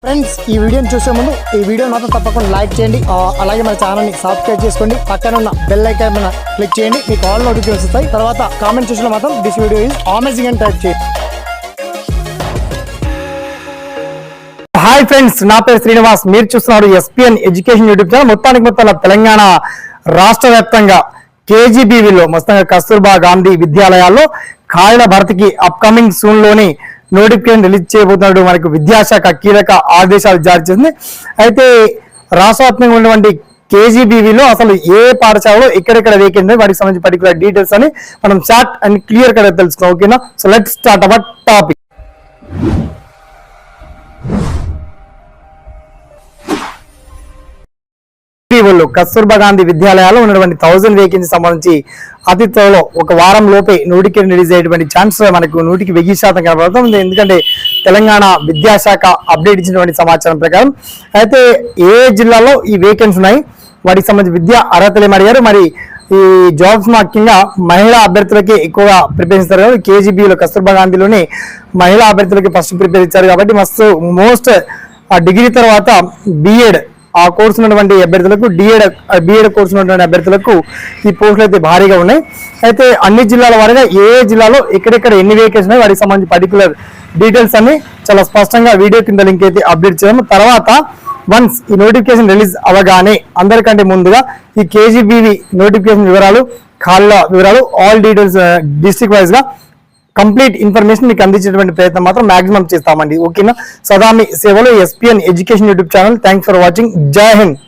Friends ఈ వీడియోని చూసే ముందు ఈ వీడియో మాత్రం తప్పకుండా లైక్ చేయండి, అలాగే మన ఛానల్ని సబ్స్క్రైబ్ చేసుకోండి, పక్కన ఉన్న బెల్ ఐకాన్ మీద క్లిక్ చేయండి, మీకు ఆల్ నోటిఫికేషన్స్ వస్తాయి. తర్వాత కామెంట్ సెక్షన్లో మాత్రం దిస్ వీడియో ఈజ్ అమేజింగ్ అని టైప్ చేయండి. హాయ్ ఫ్రెండ్స్, నా పేరు శ్రీనివాస్, మీరు చూస్తున్నారు ఎస్పీఎన్ ఎడ్యుకేషన్ యూట్యూబ్ ఛానల్. మొత్తం తెలంగాణ రాష్ట్ర వ్యాప్తంగా కేజీబీవీలో మొత్తంగా కస్తూర్బా గాంధీ విద్యాలయాల్లో ఖాళీల భర్తీకి అప్కమింగ్ సూన్ లోని నోటిఫికేషన్ రిలీజ్ చేయబోతున్నాడు. మనకు విద్యాశాఖ కీలక ఆదేశాలు జారీ చేసింది. అయితే రాష్ట్ర వ్యాప్తంగా ఉన్నటువంటి కేజీబీవీలో అసలు ఏ పాఠశాలలో ఎక్కడెక్కడ వేకెంట్ వాటికి సంబంధించిన పర్టికులర్ డీటెయిల్స్ అని మనం షార్ట్ అండ్ క్లియర్ గా తెలుసుకున్నాం. ఓకేనా, so let's start our topic. Kasturba Gandhi విద్యాలయాల్లో ఉన్నటువంటి 1000 వేకెన్సీ సంబంధించి అతి త్వరలో ఒక వారం లోపే నోటిఫికేషన్ రిలీజ్ అయ్యేటువంటి ఛాన్స్ మనకు 100% కనబడుతుంది. ఎందుకంటే తెలంగాణ విద్యాశాఖ అప్డేట్ ఇచ్చినటువంటి సమాచారం ప్రకారం అయితే ఏ జిల్లాలో ఈ వేకెన్సీ ఉన్నాయి, వాటికి సంబంధించి విద్యా అర్హతలు ఏమడిగారు, మరి ఈ జాబ్స్ ముఖ్యంగా మహిళా అభ్యర్థులకి ఎక్కువగా ప్రిపేర్ ఇస్తారు కదా. కేజీబీలో కస్తూర్బా గాంధీలోని మహిళా అభ్యర్థులకి ఫస్ట్ ప్రిపేర్ ఇచ్చారు కాబట్టి మోస్ట్ డిగ్రీ తర్వాత బిఎడ్ ఆ కోర్సు ఉన్నటువంటి అభ్యర్థులకు బిఎడ్ కోర్సు ఉన్నటువంటి అభ్యర్థులకు ఈ పోస్టులు అయితే భారీగా ఉన్నాయి. అయితే అన్ని జిల్లాల వారిగా ఏ జిల్లాలో ఎక్కడెక్కడ ఎన్ని వేకెన్సీ ఉన్నాయి వాటికి సంబంధించి పర్టికులర్ డీటెయిల్స్ అన్ని చాలా స్పష్టంగా వీడియో కింద లింక్ అయితే అప్డేట్ చేయడం. తర్వాత వన్స్ ఈ నోటిఫికేషన్ రిలీజ్ అవగానే అందరికంటే ముందుగా ఈ కేజీబీవీ నోటిఫికేషన్ వివరాలు, ఖాళీల వివరాలు, ఆల్ డీటెయిల్స్ డిస్ట్రిక్ట్ వైజ్ గా కంప్లీట్ ఇన్ఫర్మేషన్ మీకు అందించేటువంటి ప్రయత్నం మాత్రం మాక్సిమం చేస్తామండి. ఓకేనా, సదా మీ సేవలో SPN education YouTube channel. Thanks for watching. జై హింద్.